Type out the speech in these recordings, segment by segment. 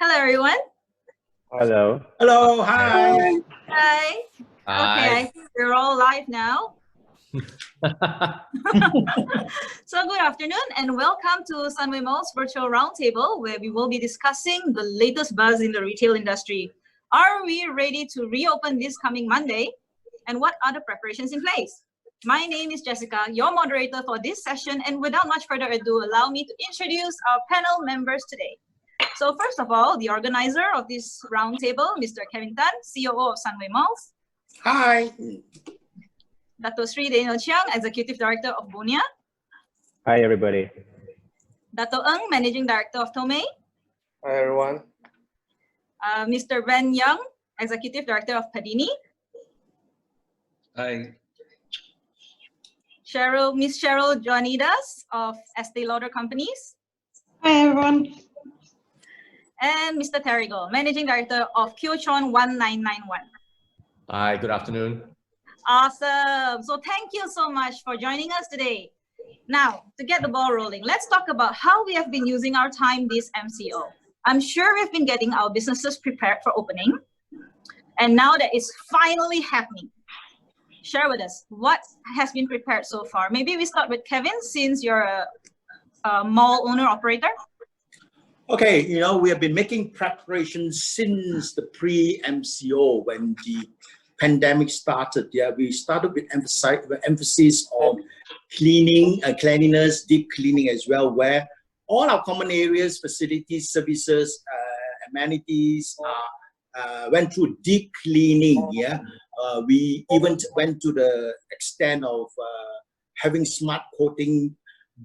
Hello, everyone. Hello. Hello. Hi. Hi. Okay, I think we're all live now. So good afternoon and welcome to Sunway Malls Virtual Roundtable, where we will be discussing the latest buzz in the retail industry. Are we ready to reopen this coming Monday? And what are the preparations in place? My name is Jessica, your moderator for this session, and without much further ado, allow me to introduce our panel members today. So first of all, the organizer of this roundtable, Mr. Kevin Tan, COO of Sunway Malls. Hi. Datuk Sri Daniel Chiang, Executive Director of Bonia. Hi, everybody. Datuk Ng, Managing Director of Tomei. Hi, everyone. Mr. Ben Young, Executive Director of Padini. Hi. Miss Cheryl Joannides of Estee Lauder Companies. Hi, everyone. And Mr. Terrigal, Managing Director of KyoChon 1991. Hi, good afternoon. Awesome. So thank you so much for joining us today. Now, to get the ball rolling, let's talk about how we have been using our time this MCO. I'm sure we've been getting our businesses prepared for opening. And now that it's finally happening, share with us what has been prepared so far. Maybe we start with Kevin, since you're a mall owner operator. Okay, we have been making preparations since the pre-MCO when the pandemic started. Yeah, we started with emphasis on cleaning, cleanliness, deep cleaning as well, where all our common areas, facilities, services, amenities went through deep cleaning. Yeah, we even went to the extent of having smart coating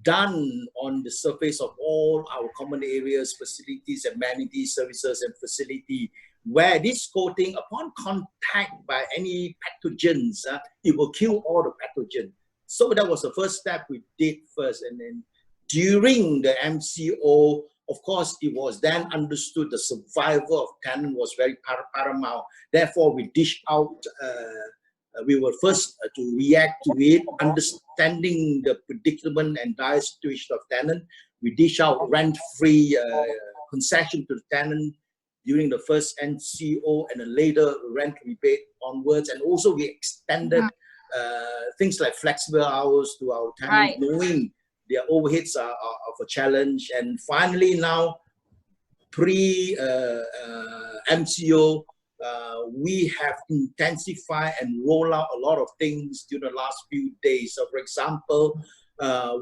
done on the surface of all our common areas, facilities, amenities, services, and facility, where this coating, upon contact by any pathogens, it will kill all the pathogen. So that was the first step we did first. And then during the MCO, of course, it was then understood the survival of tenant was very paramount. Therefore, we dished out we were first to react to it, understanding the predicament and dire situation of tenant. We dish out rent-free concession to the tenant during the first MCO and then later rent rebate onwards. And also we extended things like flexible hours to our tenants, knowing their overheads are of a challenge. And finally now, pre-MCO, we have intensified and rolled out a lot of things during the last few days. So for example,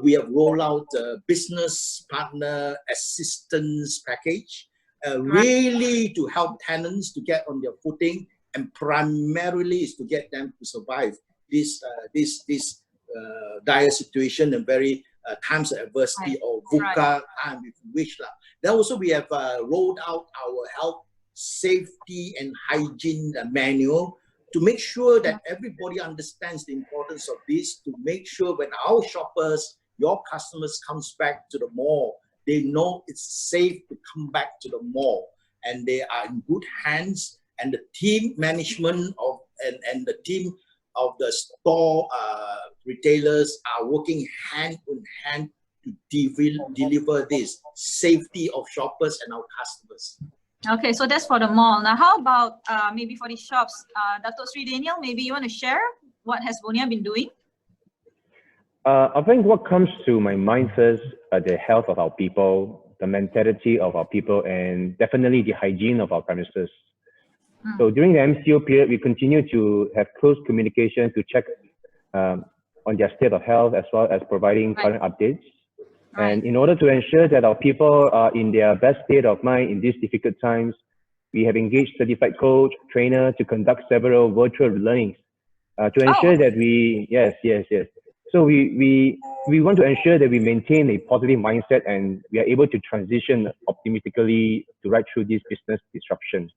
we have rolled out a business partner assistance package, really to help tenants to get on their footing, and primarily is to get them to survive this dire situation and very times of adversity or VUCA time, if you wish. Then also we have rolled out our health, safety and hygiene manual to make sure that everybody understands the importance of this, to make sure when our shoppers, your customers comes back to the mall, they know it's safe to come back to the mall and they are in good hands, and the team management of and the team of the store retailers are working hand in hand to deliver this safety of shoppers and our customers. Okay, so that's for the mall. Now, how about maybe for the shops? Datuk Sri Daniel, maybe you want to share what has Bonia been doing? I think what comes to my mind first are the health of our people, the mentality of our people, and definitely the hygiene of our premises. So during the MCO period, we continue to have close communication to check on their state of health, as well as providing current updates. And in order to ensure that our people are in their best state of mind in these difficult times, we have engaged certified coach, trainer to conduct several virtual learnings to ensure that we, So we want to ensure that we maintain a positive mindset and we are able to transition optimistically to right through this business disruption.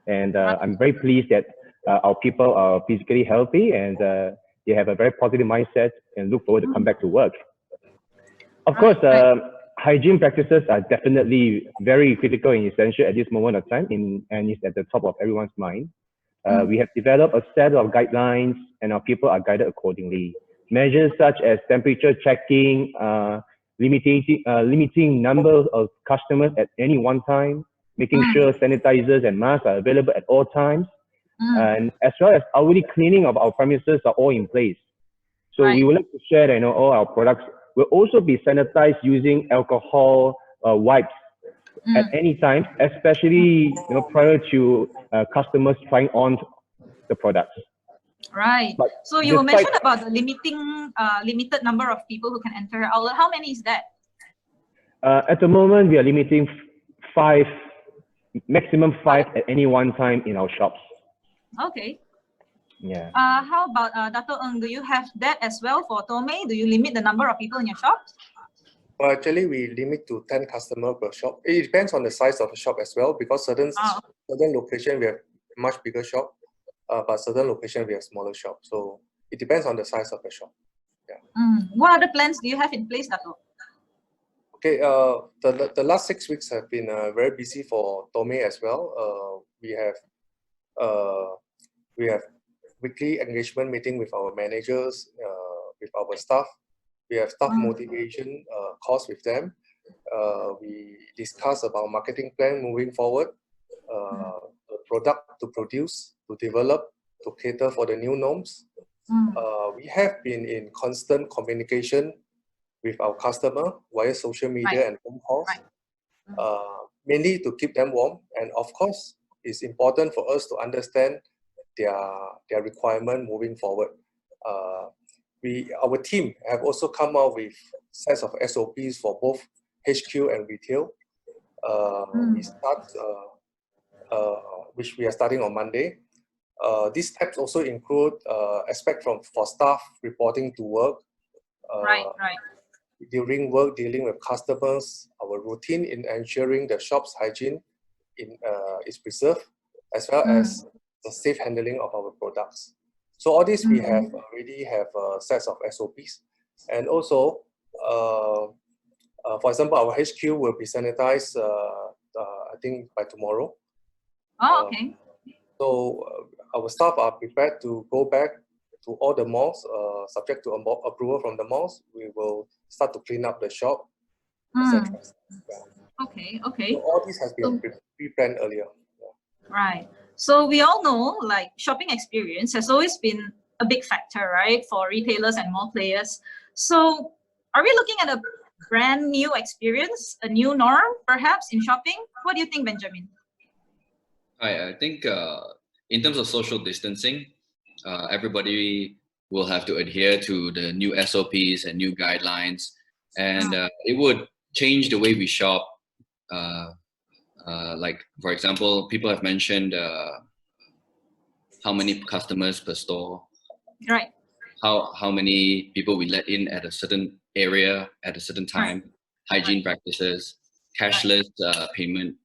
And I'm very pleased that our people are physically healthy and they have a very positive mindset and look forward to come back to work. Of course, hygiene practices are definitely very critical and essential at this moment of time, and it's at the top of everyone's mind. We have developed a set of guidelines and our people are guided accordingly. Measures such as temperature checking, limiting number of customers at any one time, making sure sanitizers and masks are available at all times, and as well as hourly cleaning of our premises are all in place. So we would like to share that all our products will also be sanitized using alcohol wipes at any time, especially prior to customers trying on the products. Right. But so you mentioned about the limited number of people who can enter your outlet. How many is that? At the moment, we are limiting maximum five at any one time in our shops. Okay. Yeah. How about Datuk Ng? Do you have that as well for Tomei? Do you limit the number of people in your shops? Well, actually, we limit to 10 customers per shop. It depends on the size of the shop as well, because certain location we have much bigger shop, but certain location we have smaller shop. So it depends on the size of the shop. Yeah. What other plans do you have in place, Datuk? Okay. The last 6 weeks have been very busy for Tomei as well. We have weekly engagement meeting with our managers, with our staff. We have staff motivation course with them. We discuss about marketing plan moving forward, the product to produce, to develop, to cater for the new norms. We have been in constant communication with our customer via social media and phone calls, mainly to keep them warm. And of course, it's important for us to understand their requirement moving forward. Our team have also come out with sets of SOPs for both HQ and retail. Which we are starting on Monday. These steps also include aspect for staff reporting to work. During work, dealing with customers, our routine in ensuring the shop's hygiene is preserved, as well as the safe handling of our products. So all this we have already have sets of SOPs, and also, for example, our HQ will be sanitized. I think by tomorrow. Oh, okay. So our staff are prepared to go back to all the malls, subject to approval from the malls. We will start to clean up the shop, etc. Okay, okay. So all this has been pre-planned earlier. Right. So we all know, like, shopping experience has always been a big factor, right, for retailers and mall players. So are we looking at a brand new experience, a new norm, perhaps, in shopping? What do you think, Benjamin? I think in terms of social distancing, everybody will have to adhere to the new SOPs and new guidelines, and it would change the way we shop. Like, for example, people have mentioned how many customers per store, right? How many people we let in at a certain area at a certain time, hygiene practices, cashless payment.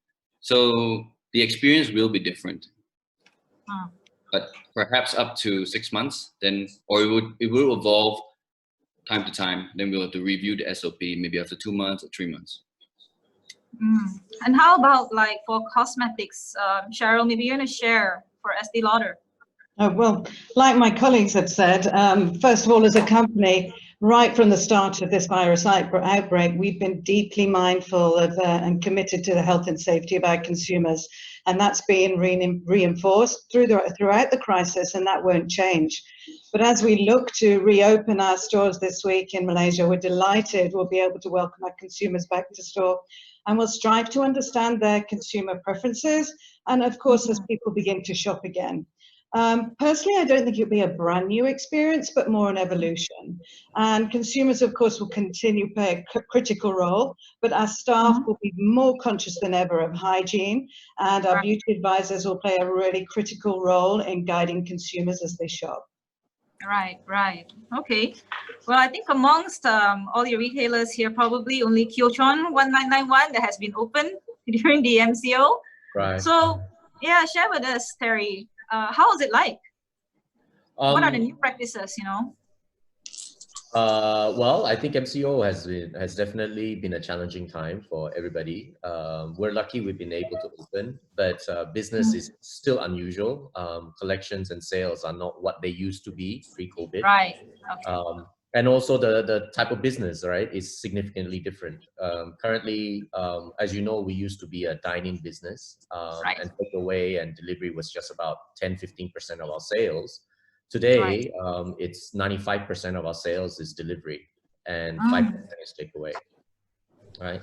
So the experience will be different, but perhaps up to 6 months, then, or it will evolve time to time. Then we'll have to review the SOP maybe after 2 months or 3 months. And how about, like, for cosmetics? Cheryl, maybe you're going to share for Estee Lauder. Well, like my colleagues have said, first of all, as a company, right from the start of this virus outbreak, we've been deeply mindful of and committed to the health and safety of our consumers. And that's been reinforced throughout the crisis, and that won't change. But as we look to reopen our stores this week in Malaysia, we're delighted we'll be able to welcome our consumers back to store, and we'll strive to understand their consumer preferences, and of course, as people begin to shop again. Personally, I don't think it'll be a brand new experience, but more an evolution. And consumers, of course, will continue to play a critical role, but our staff will be more conscious than ever of hygiene, and our beauty advisors will play a really critical role in guiding consumers as they shop. Right, right. Okay. Well, I think amongst all your retailers here, probably only KyoChon 1991 that has been open during the MCO. Right. So, yeah, share with us, Terry. How is it like? What are the new practices, you know? Well, I think MCO has definitely been a challenging time for everybody. We're lucky we've been able to open, but business is still unusual. Collections and sales are not what they used to be pre-COVID. Right. Okay. And also the type of business, right, is significantly different. Currently, as you know, we used to be a dine-in business, and takeaway and delivery was just about 10-15% of our sales. Today, it's 95% of our sales is delivery and 5% is takeaway, right?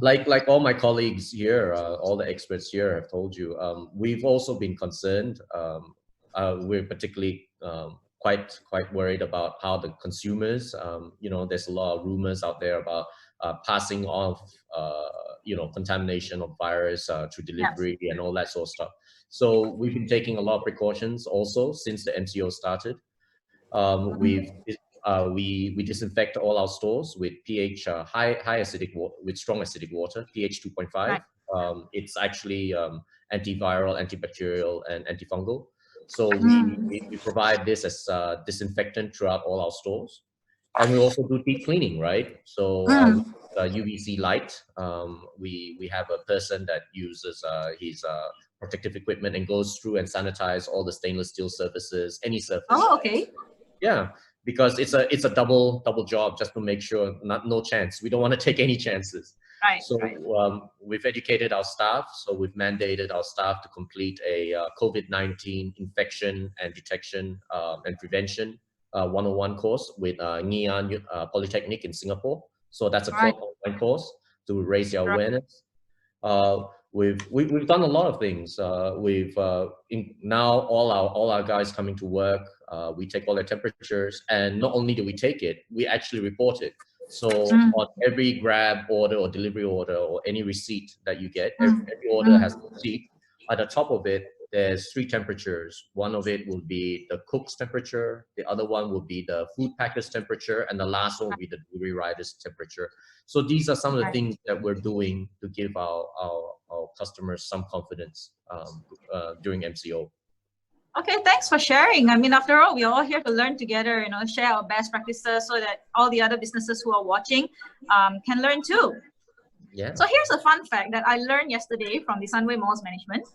Like all my colleagues here, all the experts here have told you, we've also been concerned. We're particularly quite worried about how the consumers, you know, there's a lot of rumors out there about passing off, you know, contamination of virus through delivery and all that sort of stuff. So we've been taking a lot of precautions also since the MCO started. We disinfect all our stores with pH high acidic water, with strong acidic water, pH 2.5. It's actually antiviral, antibacterial, and antifungal. So we provide this as disinfectant throughout all our stores, and we also do deep cleaning, right? So UVC light. We have a person that uses his protective equipment and goes through and sanitize all the stainless steel surfaces, any surface. Oh, okay. Yeah, because it's a double job just to make sure no chance. We don't want to take any chances. Right. So we've educated our staff. So we've mandated our staff to complete a COVID-19 infection and detection and prevention 101 course with Nghi An Polytechnic in Singapore. So that's a online course to raise their awareness. We've done a lot of things. Now all our guys coming to work. We take all their temperatures, and not only do we take it, we actually report it. So on every grab order or delivery order or any receipt that you get, every order has a receipt. At the top of it, there's 3 temperatures. One of it will be the cook's temperature, the other one will be the food packer's temperature, and the last one will be the delivery rider's temperature. So these are some of the things that we're doing to give our customers some confidence during MCO. Okay, thanks for sharing. I mean, after all, we're all here to learn together, you know, share our best practices so that all the other businesses who are watching can learn too. Yeah. So here's a fun fact that I learned yesterday from the Sunway Malls management.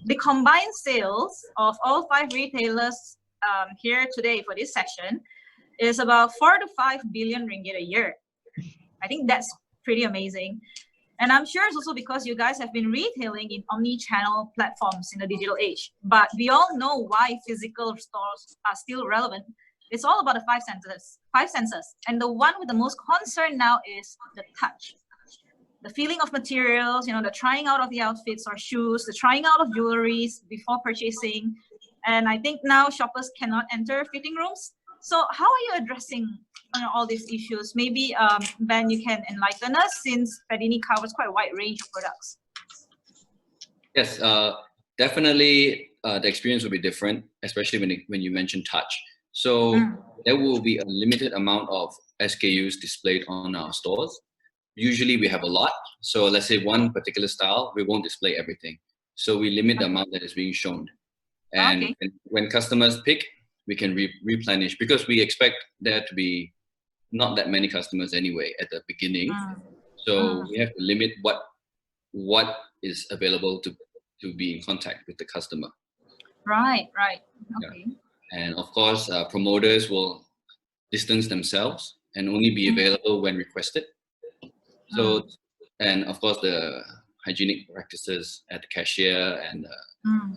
The combined sales of all 5 retailers here today for this session is about 4 to 5 billion ringgit a year. I think that's pretty amazing. And I'm sure it's also because you guys have been retailing in omni-channel platforms in the digital age. But we all know why physical stores are still relevant. It's all about the 5 senses. And the one with the most concern now is the touch. The feeling of materials, you know, the trying out of the outfits or shoes, the trying out of jewelries before purchasing. And I think now shoppers cannot enter fitting rooms. So how are you addressing all these issues? Maybe Ben, you can enlighten us, since Padini covers quite a wide range of products. Yes, definitely the experience will be different, especially when you mention touch. So there will be a limited amount of SKUs displayed on our stores. Usually we have a lot. So let's say one particular style, we won't display everything. So we limit the amount that is being shown. And when customers pick, we can replenish, because we expect there to be not that many customers anyway at the beginning. So we have to limit what is available to be in contact with the customer. Right. Okay. Yeah. And of course, promoters will distance themselves and only be available when requested. So, and of course, the hygienic practices at the cashier and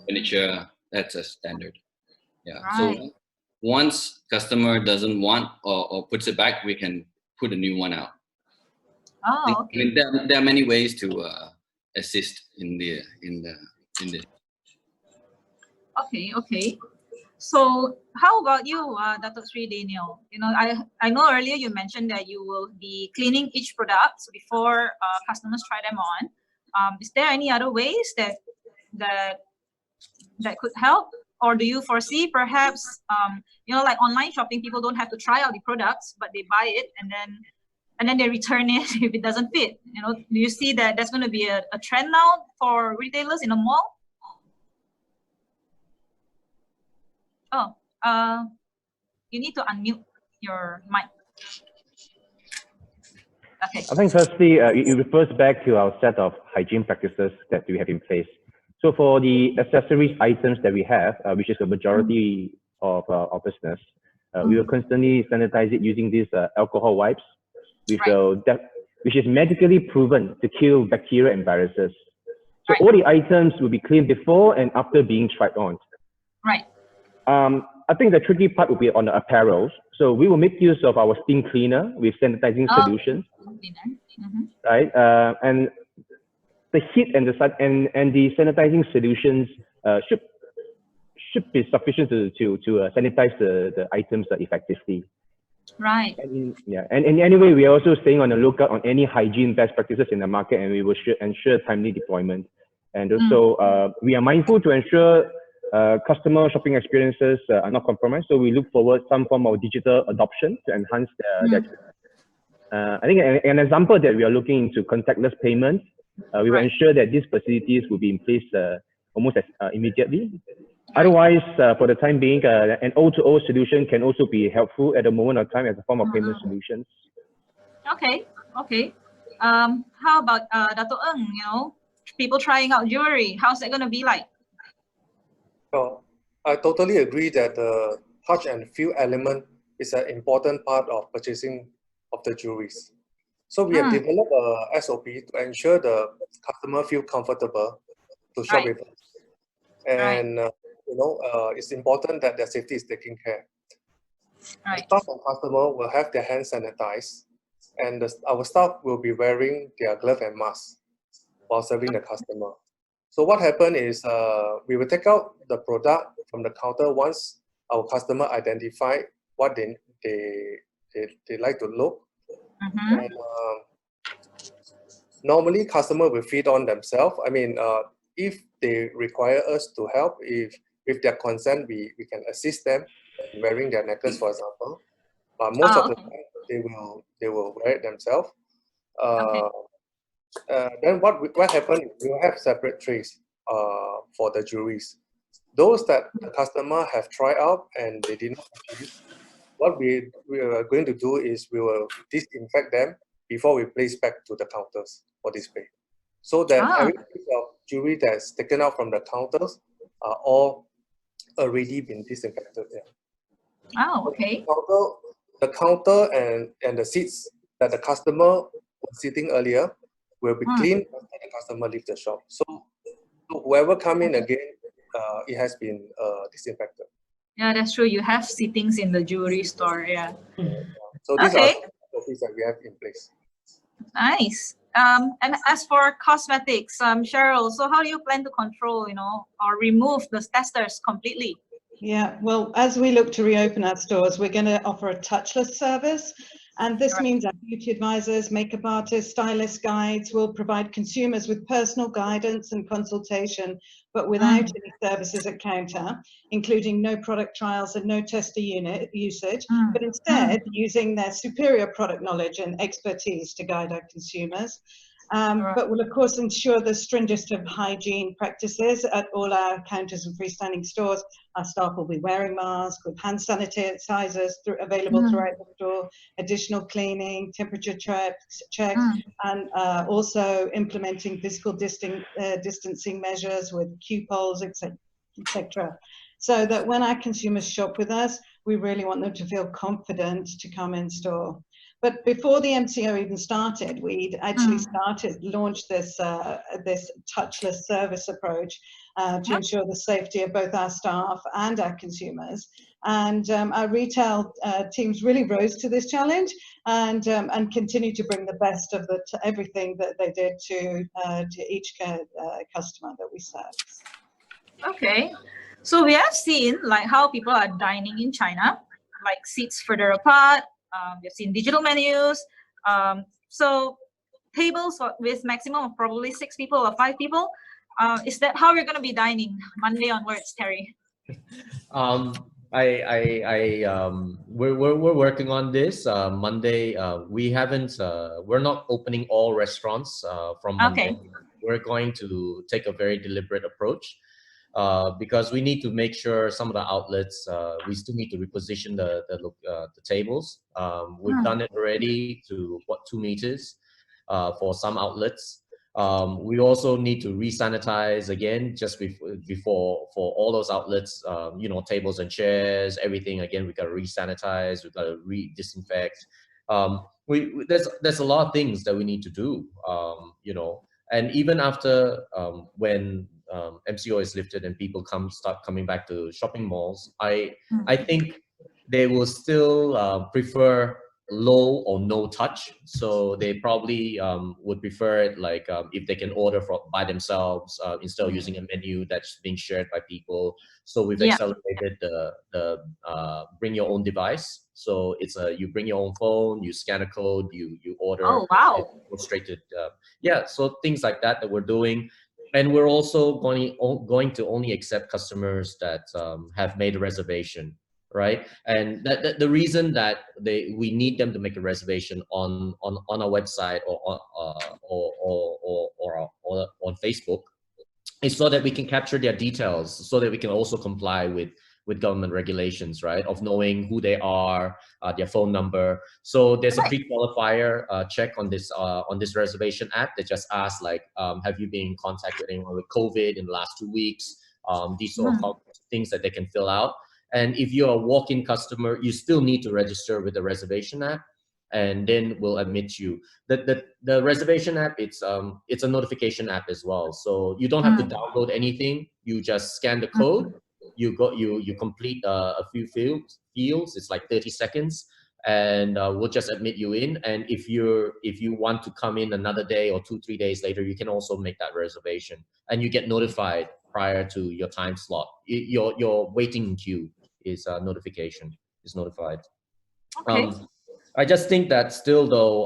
furniture, that's a standard. Yeah. So once customer doesn't want or puts it back, we can put a new one out. Oh, okay. I mean, there are many ways to assist in this. Okay. So how about you, Datuk Sri Daniel? You know, I know earlier you mentioned that you will be cleaning each product before customers try them on. Is there any other ways that could help? Or do you foresee perhaps, you know, like online shopping, people don't have to try out the products, but they buy it and then they return it if it doesn't fit? You know, do you see that that's going to be a trend now for retailers in a mall? Oh, you need to unmute your mic. Okay. I think firstly, it refers back to our set of hygiene practices that we have in place. So for the accessories items that we have, which is the majority of our business, We will constantly sanitize it using these alcohol wipes, which is medically proven to kill bacteria and viruses. So all the items will be cleaned before and after being tried on. Right. I think the tricky part will be on the apparels. So we will make use of our steam cleaner with sanitizing solutions, right? And the heat and the sanitizing solutions should be sufficient to sanitize the items effectively. Right. And anyway, we are also staying on the lookout on any hygiene best practices in the market, and we will ensure timely deployment. And also, we are mindful to ensure customer shopping experiences are not compromised. So we look forward some form of digital adoption to enhance that. I think an example that we are looking into contactless payments. We will ensure that these facilities will be in place almost immediately. Otherwise, for the time being, an O2O solution can also be helpful at the moment of time as a form of payment solutions. Okay. How about Datuk Ng? You know, people trying out jewelry. How's that going to be like? Well, I totally agree that the touch and feel element is an important part of purchasing of the jewelries. So we have developed a SOP to ensure the customer feel comfortable to shop with us. And it's important that their safety is taken care. The staff and customer will have their hands sanitized, and our staff will be wearing their glove and mask while serving the customer. So what happened is we will take out the product from the counter once our customer identify what they like to look. And normally customer will feed on themselves. I mean, if they require us to help, if with their consent, we can assist them in wearing their necklace, for example. But most of the time, they will wear it themselves. Then what happened? We will have separate trays for the jewelries. Those that the customer have tried out and they did not use, what we are going to do is we will disinfect them before we place back to the counters for display, so that every piece of jewelry that's taken out from the counters are all already been disinfected. Okay. The counter and the seats that the customer was sitting earlier will be cleaned after the customer leaves the shop. So whoever come in again, it has been disinfected. Yeah, that's true. You have sittings in the jewelry store. So these are SOPs that we have in place. Nice. And as for cosmetics, Cheryl, so how do you plan to control, or remove the testers completely? Yeah, well, as we look to reopen our stores, we're going to offer a touchless service. And this means our beauty advisors, makeup artists, stylist guides will provide consumers with personal guidance and consultation, but without any services at counter, including no product trials and no tester unit usage, but instead using their superior product knowledge and expertise to guide our consumers. But we'll of course ensure the stringent of hygiene practices at all our counters and freestanding stores. Our staff will be wearing masks with hand sanitizers available throughout the store, additional cleaning, temperature checks, and also implementing physical distancing measures with Q poles, etc. So that when our consumers shop with us, we really want them to feel confident to come in store. But before the MCO even started, we'd actually launched this touchless service approach to ensure the safety of both our staff and our consumers. And our retail teams really rose to this challenge and continue to bring the best of everything that they did to each customer that we serve. Okay, so we have seen like how people are dining in China, like seats further apart. We've seen digital menus. So tables with maximum of probably 6 people or 5 people. Is that how you're going to be dining Monday onwards, Terry? We're working on this. Monday, we're not opening all restaurants from Monday. Okay. We're going to take a very deliberate approach. Because we need to make sure some of the outlets, we still need to reposition the tables. We've done it already to 2 meters for some outlets. We also need to re-sanitize again just before for all those outlets, you know, tables and chairs, everything. Again, we got to re-sanitize, we got to re-disinfect. There's a lot of things that we need to do, you know. And even after when MCO is lifted and people start coming back to shopping malls, I think they will still prefer low or no touch. So they probably would prefer it like if they can order by themselves instead of using a menu that's being shared by people. So we've accelerated the bring your own device. So it's you bring your own phone, you scan a code, you order. Oh, wow. It goes straight to yeah. So things like that we're doing. And we're also going to only accept customers that have made a reservation. Right, and the reason that we need them to make a reservation on our website or on Facebook is so that we can capture their details, so that we can also comply with government regulations, right? Of knowing who they are, their phone number. So there's a pre-qualifier check on this reservation app that just asks like, have you been in contact with anyone with COVID in the last 2 weeks? These sort of things that they can fill out. And if you're a walk-in customer, you still need to register with the reservation app, and then we'll admit you. The reservation app, it's a notification app as well. So you don't have to download anything. You just scan the code. You complete a few fields. It's like 30 seconds, and we'll just admit you in. And if you want to come in another day or 2-3 days later, you can also make that reservation, and you get notified prior to your time slot. Your waiting queue is notified. Okay. I just think that still though,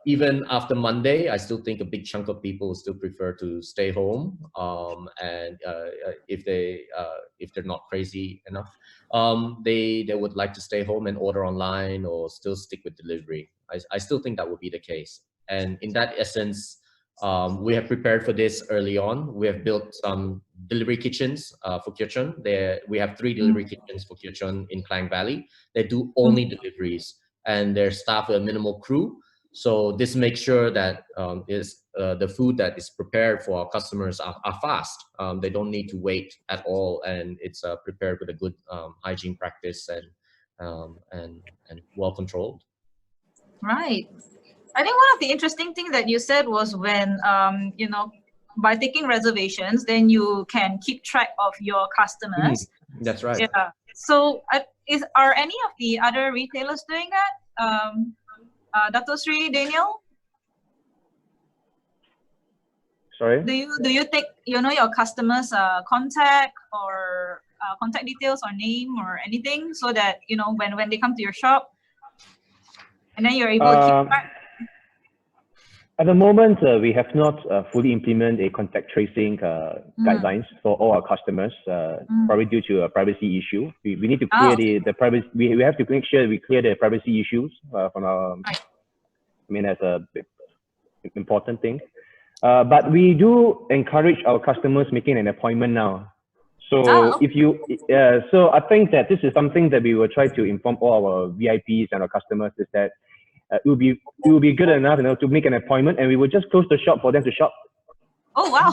even after Monday, I still think a big chunk of people still prefer to stay home. And if they're not crazy enough, they would like to stay home and order online or still stick with delivery. I still think that would be the case. And in that essence, we have prepared for this early on. We have built some delivery kitchens for KyoChon. We have 3 delivery kitchens for KyoChon in Klang Valley. They do only deliveries, and their staff with a minimal crew. So this makes sure that the food that is prepared for our customers are fast. They don't need to wait at all, and it's prepared with a good hygiene practice and well controlled. Right. I think one of the interesting things that you said was when, you know, by taking reservations, then you can keep track of your customers. That's right. Yeah. So are any of the other retailers doing that? Datuk Sri, Daniel? Sorry? Do you take, you know, your customers' contact or contact details or name or anything, so that, you know, when they come to your shop, and then you're able to keep track? At the moment, we have not fully implemented a contact tracing guidelines for all our customers, probably due to a privacy issue. We need to clear the privacy. We have to make sure we clear the privacy issues from our. I mean, that's a important thing. But we do encourage our customers making an appointment now. So if you, so I think that this is something that we will try to inform all our VIPs and our customers, is that it will be good enough, you know, to make an appointment, and we will just close the shop for them to shop. Oh wow!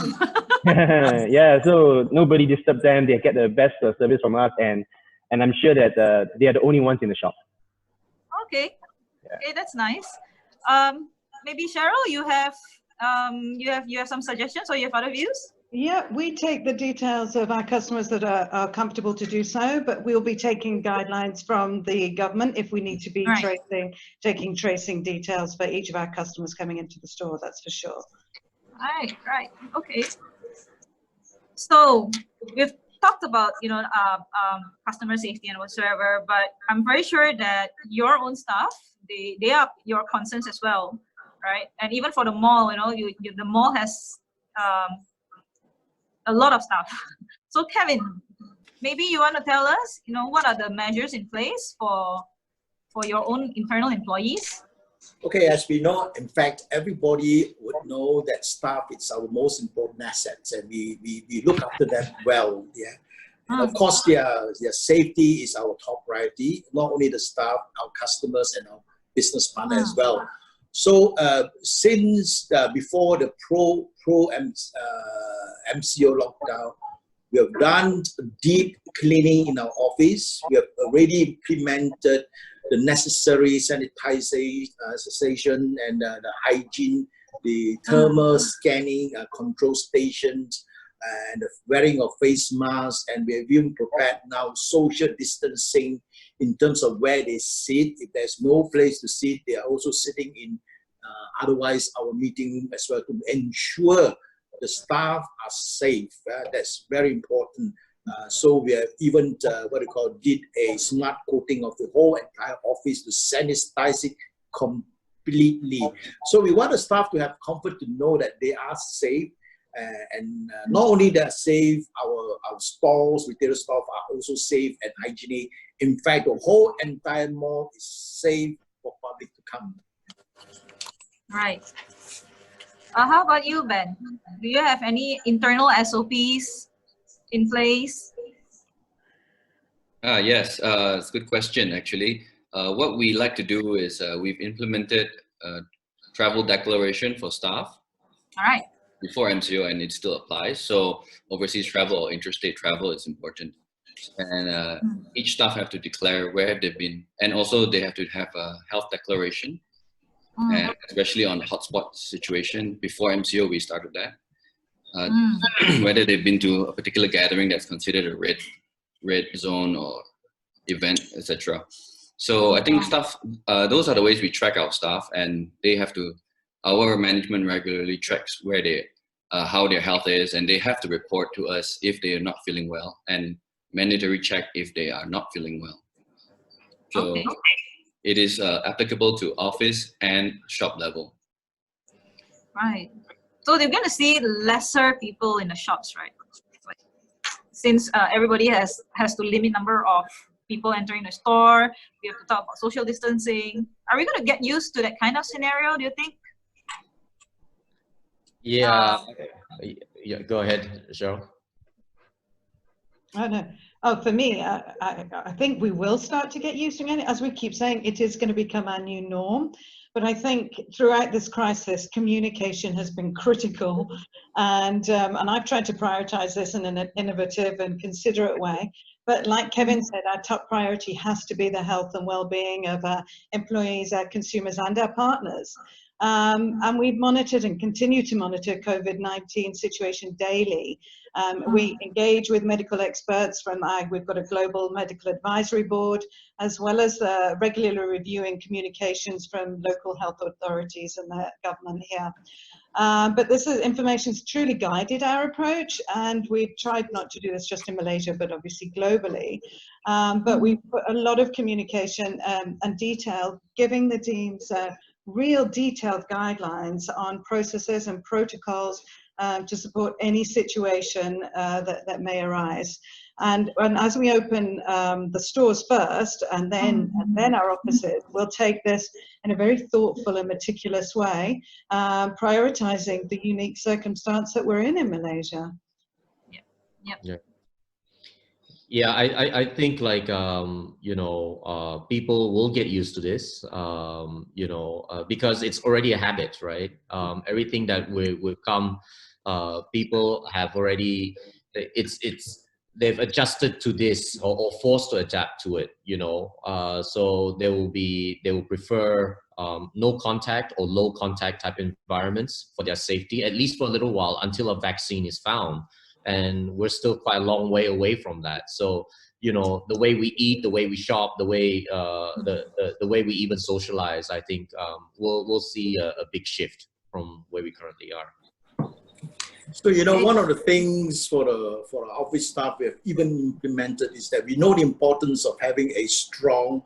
Yeah, so nobody disturb them. They get the best service from us, and I'm sure that they are the only ones in the shop. Okay, okay, that's nice. Maybe Cheryl, you have some suggestions, or you have other views? Yeah, we take the details of our customers that are comfortable to do so, but we'll be taking guidelines from the government if we need to be taking tracing details for each of our customers coming into the store, that's for sure. Right, okay. So we've talked about, you know, customer safety and whatsoever, but I'm very sure that your own staff, they are your concerns as well, right? And even for the mall, you know, the mall has a lot of stuff. So Kevin, maybe you want to tell us, you know, what are the measures in place for your own internal employees? Okay, as we know, in fact, everybody would know that staff is our most important assets, and we look after them well. Yeah, and of course, their safety is our top priority. Not only the staff, our customers, and our business partner as well. So since before the MCO lockdown, we have done deep cleaning in our office. We have already implemented the necessary sanitization and the hygiene, the thermal scanning control stations, and the wearing of face masks. And we have even prepared now social distancing in terms of where they sit. If there's no place to sit, they are also sitting in otherwise our meeting room as well, to ensure the staff are safe. That's very important. So we have even did a smart coating of the whole entire office to sanitize it completely. So we want the staff to have comfort to know that they are safe, and not only they are safe, our stalls, retail staff are also safe and hygienic. In fact, the whole entire mall is safe for public to come. Right. How about you, Ben? Do you have any internal SOPs in place? Yes, it's a good question, actually. What we like to do is we've implemented travel declaration for staff. All right. Before MCO, and it still applies. So overseas travel or interstate travel is important. And each staff have to declare where they've been. And also they have to have a health declaration. And especially on the hotspot situation, before MCO, we started that. Whether they've been to a particular gathering that's considered a red zone or event, etc. So I think staff, those are the ways we track our staff, and they have to, our management regularly tracks where they, how their health is, and they have to report to us if they are not feeling well, and mandatory check if they are not feeling well. So it is applicable to office and shop level. Right. So they're going to see lesser people in the shops, right? Like, since everybody has to limit number of people entering the store, we have to talk about social distancing. Are we going to get used to that kind of scenario, do you think? Yeah. Yeah. Go ahead, Cheryl. I don't know. Oh, for me, I think we will start to get used to it. As we keep saying, it is going to become our new norm. But I think throughout this crisis, communication has been critical, and I've tried to prioritize this in an innovative and considerate way. But like Kevin said, our top priority has to be the health and well-being of our employees, our consumers, and our partners. And we've monitored and continue to monitor COVID-19 situation daily. We engage with medical experts from we've got a global medical advisory board, as well as regularly reviewing communications from local health authorities and the government here. But this information's truly guided our approach, and we've tried not to do this just in Malaysia, but obviously globally. But we've put a lot of communication and detail, giving the teams real detailed guidelines on processes and protocols to support any situation that may arise. And as we open the stores first, and then our offices, we'll take this in a very thoughtful and meticulous way, prioritizing the unique circumstance that we're in Malaysia. Yeah, I think like, you know, people will get used to this, you know, because it's already a habit, right? Everything that we've come, people have already, they've adjusted to this or forced to adapt to it, you know. So they will prefer no contact or low contact type environments for their safety, at least for a little while until a vaccine is found. And we're still quite a long way away from that. So, you know, the way we eat, the way we shop, the way the way we even socialize, I think we'll see a big shift from where we currently are. So, you know, one of the things for our office staff we have even implemented is that we know the importance of having a strong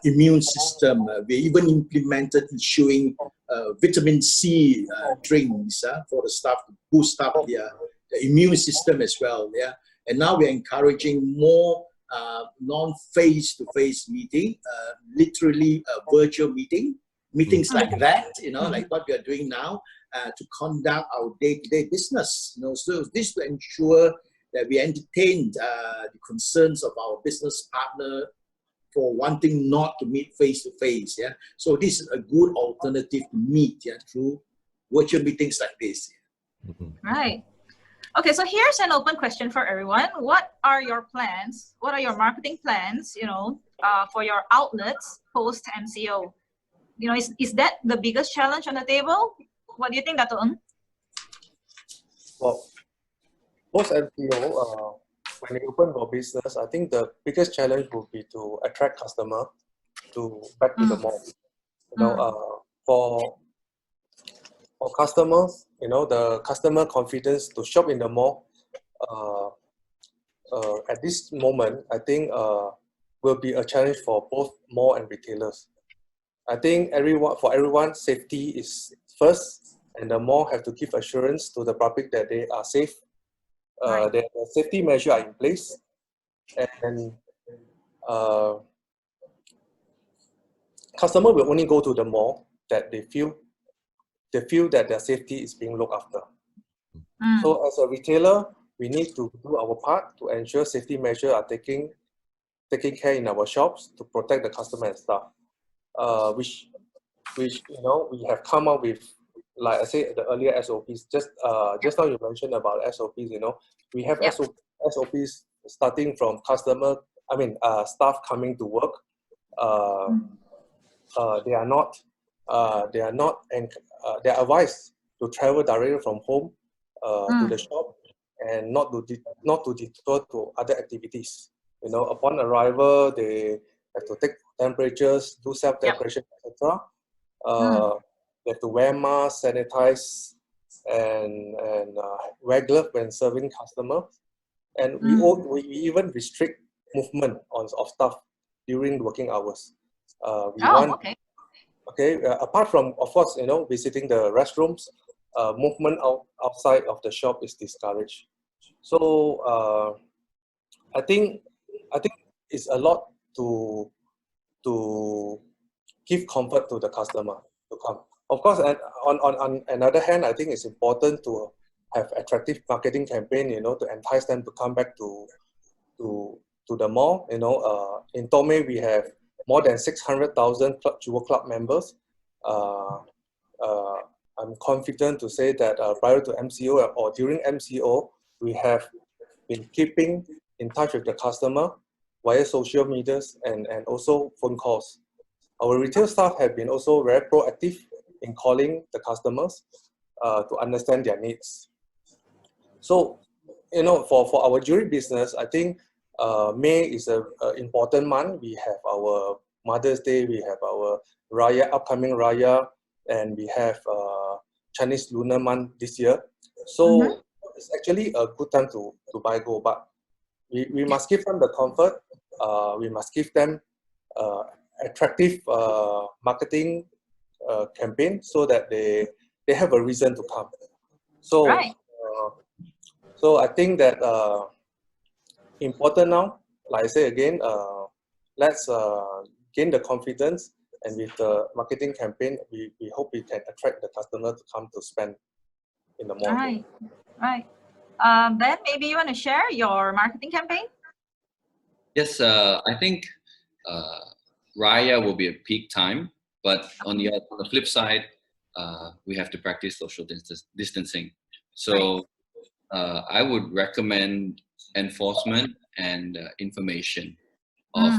immune system. We even implemented issuing vitamin C drinks for the staff to boost up the immune system as well. Yeah, and now we're encouraging more non-face-to-face meeting, literally virtual meetings like that. You know, like what we are doing now to conduct our day-to-day business. You know, so this to ensure that we entertain the concerns of our business partner for wanting not to meet face to face. Yeah, so this is a good alternative to meet. Yeah, through virtual meetings like this. Right. Okay, so here's an open question for everyone. What are your plans? What are your marketing plans, for your outlets post MCO? Is that the biggest challenge on the table? What do you think, Datuk? Well, post MCO, when you open for business, I think the biggest challenge would be to attract customer back to the mall. For customers, the customer confidence to shop in the mall at this moment, I think will be a challenge for both mall and retailers. I think for everyone, safety is first, and the mall have to give assurance to the public that they are safe. That the safety measures are in place, and customer will only go to the mall that they feel that their safety is being looked after. So as a retailer, we need to do our part to ensure safety measures are taking care in our shops to protect the customer and staff. Which we have come up with, like I said, the earlier SOPs. Just now you mentioned about SOPs. We have SOPs starting from staff coming to work. They are advised to travel directly from home to the shop and not to detour to other activities. Upon arrival, they have to take temperatures, do self-temperature, etc. They have to wear masks, sanitize, and wear gloves when serving customers. And we even restrict movement of staff during working hours. Apart from, of course, visiting the restrooms, movement outside of the shop is discouraged. So I think it's a lot to give comfort to the customer to come. Of course, and on another hand, I think it's important to have attractive marketing campaign, to entice them to come back to the mall. In Tomei, we have more than 600,000 Jewel Club members. I'm confident to say that prior to MCO or during MCO, we have been keeping in touch with the customer via social medias and also phone calls. Our retail staff have been also very proactive in calling the customers to understand their needs. So, for our jewelry business, I think May is an important month. We have our Mother's Day, we have our upcoming Raya, and we have Chinese Lunar Month this year. So it's actually a good time to buy gold, but we must give them the comfort. We must give them attractive marketing campaign so that they have a reason to come. So, so I think that important now, like I say again, let's gain the confidence, and with the marketing campaign, we hope we can attract the customer to come to spend in the mall. Right. Then maybe you want to share your marketing campaign? Yes, I think Raya will be a peak time, but on the flip side, we have to practice social distancing. So I would recommend enforcement and information of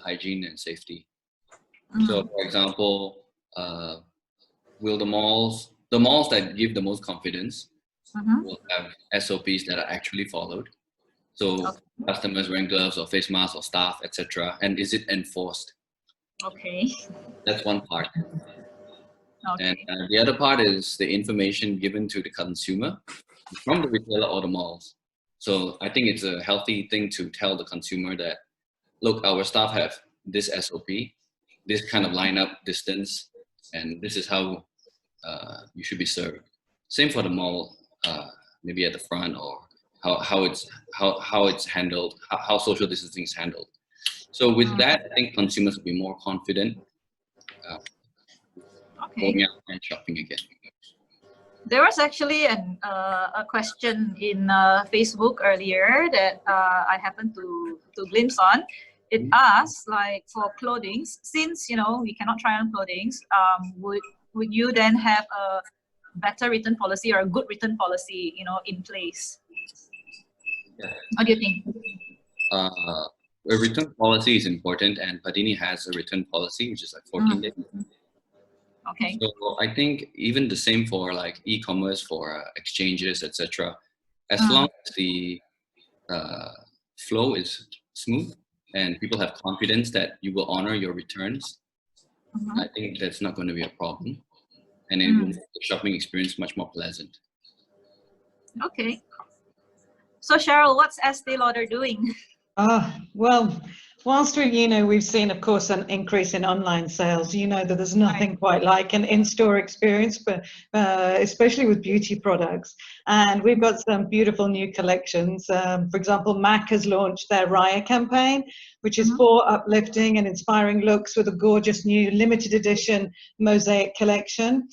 hygiene and safety. So, for example, will the malls that give the most confidence will have SOPs that are actually followed. So customers wearing gloves or face masks or staff, etc. And is it enforced? Okay. That's one part. Okay. And the other part is the information given to the consumer from the retailer or the malls. So I think it's a healthy thing to tell the consumer that, look, our staff have this SOP, this kind of lineup distance, and this is how you should be served. Same for the mall, maybe at the front, or how it's handled, how social distancing is handled. So with that, I think consumers will be more confident going out and shopping again. There was actually a question in Facebook earlier that I happened to glimpse on. it asks, like, for clothing, since we cannot try on clothing, would you then have a better return policy or a good return policy, in place? Yeah. What do you think? A return policy is important, and Padini has a return policy, which is like 14 days. Okay. So I think even the same for like e-commerce, for exchanges, etc. As long as the flow is smooth and people have confidence that you will honor your returns, I think that's not going to be a problem, and it will make the shopping experience much more pleasant. Okay. So Cheryl, what's Estee Lauder doing? Well, whilst we've seen, of course, an increase in online sales, that there's nothing quite like an in-store experience, but especially with beauty products. And we've got some beautiful new collections. For example, MAC has launched their Raya campaign, which is for uplifting and inspiring looks with a gorgeous new limited edition mosaic collection.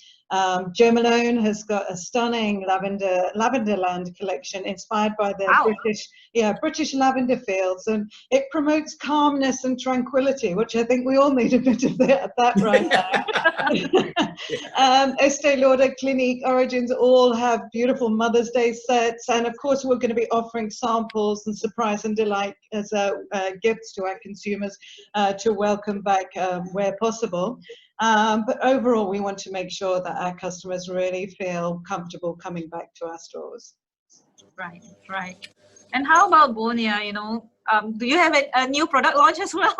Jo Malone has got a stunning Lavenderland collection inspired by the British lavender fields, and it promotes calmness and tranquility, which I think we all need a bit of that right now. Estee Lauder, Clinique, Origins all have beautiful Mother's Day sets, and of course we're going to be offering samples and surprise and delight as gifts to our consumers to welcome back where possible. But overall, we want to make sure that our customers really feel comfortable coming back to our stores. Right. And how about Bonia? Do you have a new product launch as well?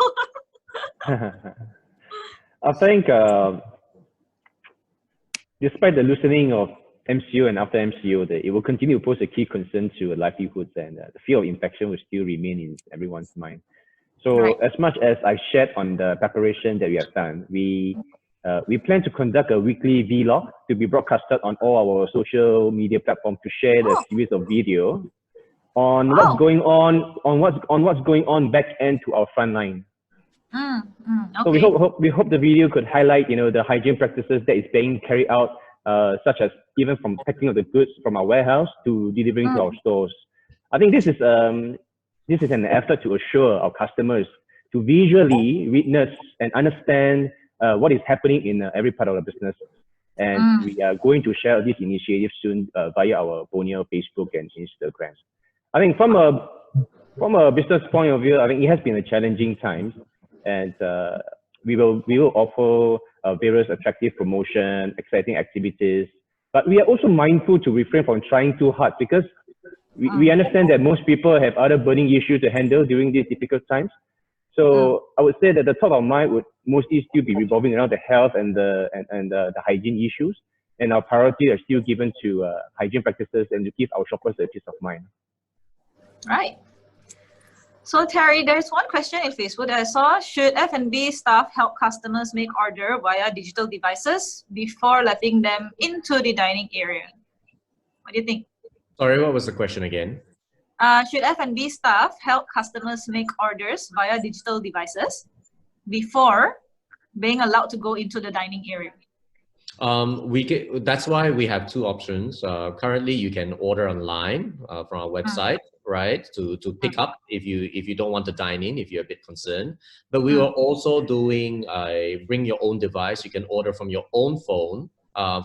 I think despite the loosening of MCO and after MCO, that it will continue to pose a key concern to livelihoods, and the fear of infection will still remain in everyone's mind. So as much as I shared on the preparation that we have done, we plan to conduct a weekly vlog to be broadcasted on all our social media platforms to share the series of video on what's going on back end to our front line. Okay. So we hope the video could highlight the hygiene practices that is being carried out, such as even from packing of the goods from our warehouse to delivering to our stores. I think this is an effort to assure our customers to visually witness and understand what is happening in every part of the business. And we are going to share these initiatives soon via our Bonia Facebook and Instagram. I think from a business point of view, I think it has been a challenging time, and we will offer various attractive promotion, exciting activities. But we are also mindful to refrain from trying too hard, because we understand that most people have other burning issues to handle during these difficult times. So I would say that the top of mind would mostly still be revolving around the health and the hygiene issues, and our priority are still given to hygiene practices and to give our shoppers a peace of mind. Right. So Terry, there's one question in Facebook that I saw. Should F&B staff help customers make order via digital devices before letting them into the dining area? What do you think? Sorry, what was the question again? Should F&B staff help customers make orders via digital devices before being allowed to go into the dining area? That's why we have two options. Currently, you can order online from our website, right, to pick up if you don't want to dine in, if you're a bit concerned. But we are also doing bring your own device. You can order from your own phone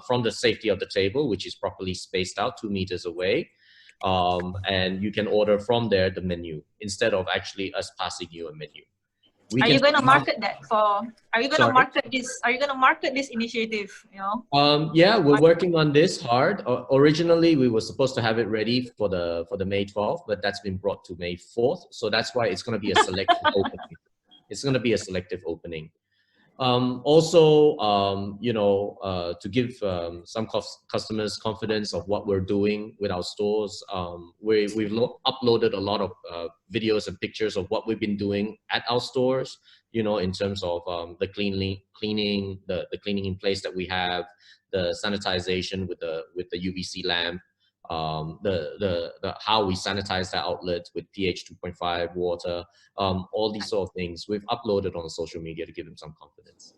from the safety of the table, which is properly spaced out 2 meters away. And you can order from there the menu instead of actually us passing you a menu. Are you going to market that for? Are you going to market this? Are you going to market this initiative? Yeah, we're working on this hard. Originally, we were supposed to have it ready for the May 12th, but that's been brought to May 4th. So that's why it's going to be a selective opening. It's going to be a selective opening. To give some customers confidence of what we're doing with our stores, we've uploaded a lot of videos and pictures of what we've been doing at our stores, in terms of the cleaning in place that we have, the sanitization with the UVC lamp, the how we sanitize the outlet with pH 2.5 water, all these sort of things we've uploaded on social media to give them some confidence.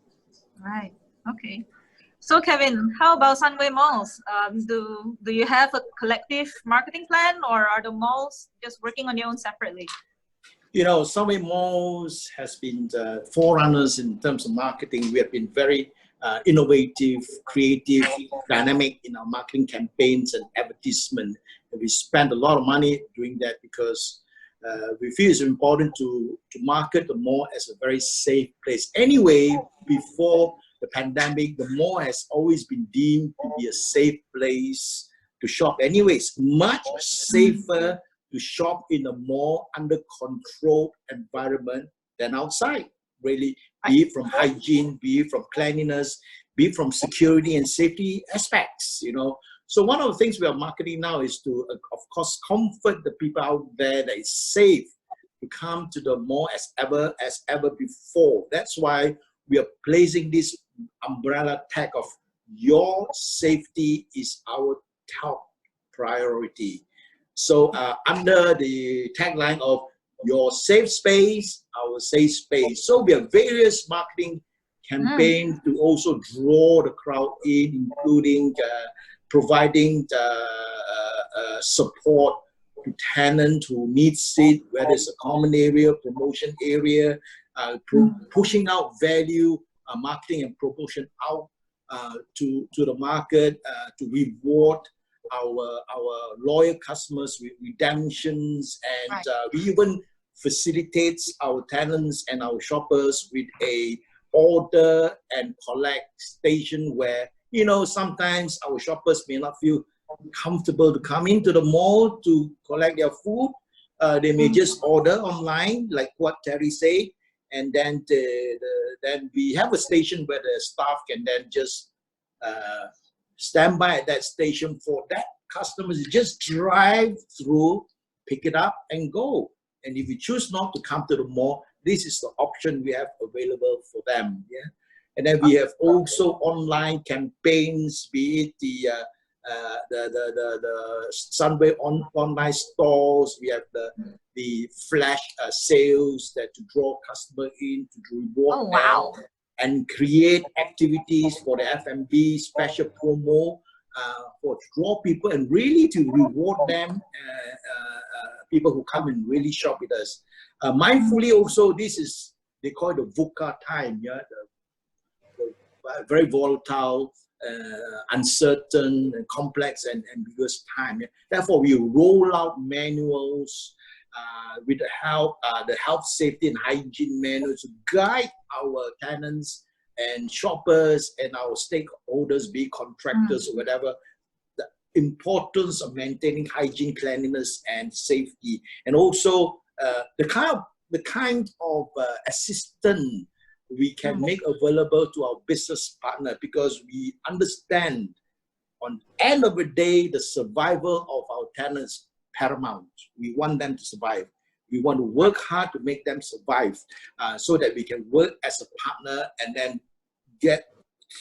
Right. Okay. So Kevin, how about Sunway Malls? Do you have a collective marketing plan, or are the malls just working on their own separately? you know, Sunway Malls has been the forerunners in terms of marketing. We have been very innovative, creative, dynamic in our marketing campaigns and advertisement. And we spend a lot of money doing that because we feel it's important to market the mall as a very safe place. Anyway, before the pandemic, the mall has always been deemed to be a safe place to shop. Anyways, much safer to shop in a mall under controlled environment than outside. Really, be it from hygiene, be it from cleanliness, be it from security and safety aspects, you know. So one of the things we are marketing now is to, of course, comfort the people out there that it's safe to come to the mall as ever before. That's why we are placing this umbrella tag of your safety is our top priority. So under the tagline of your safe space, our safe space. So we have various marketing campaigns to also draw the crowd in, including providing support to tenants who need seat, whether it's a common area, promotion area, pushing out value, marketing and promotion out to the market, to reward our loyal customers with redemptions, and we even facilitates our tenants and our shoppers with a order and collect station where, you know, sometimes our shoppers may not feel comfortable to come into the mall to collect their food. They may just order online, like what Terry said, and then then we have a station where the staff can then just stand by at that station for that customers just drive through, pick it up and go. And if you choose not to come to the mall, this is the option we have available for them. Yeah. And then we have also online campaigns, be it the Sunway online stores. We have the flash sales that to draw customer in, to reward them, and create activities for the F&B special promo for to draw people and really to reward them, people who come and really shop with us. Mindfully also, this is, they call it the VUCA time, yeah, the very volatile, uncertain, and complex and ambiguous time. Yeah? Therefore, we roll out manuals with the health, safety, and hygiene manuals to guide our tenants and shoppers and our stakeholders, be contractors or whatever, the importance of maintaining hygiene, cleanliness, and safety, and also the kind of assistance we can make available to our business partner, because we understand on the end of the day, the survival of our tenants paramount. We want them to survive. We want to work hard to make them survive, so that we can work as a partner and then get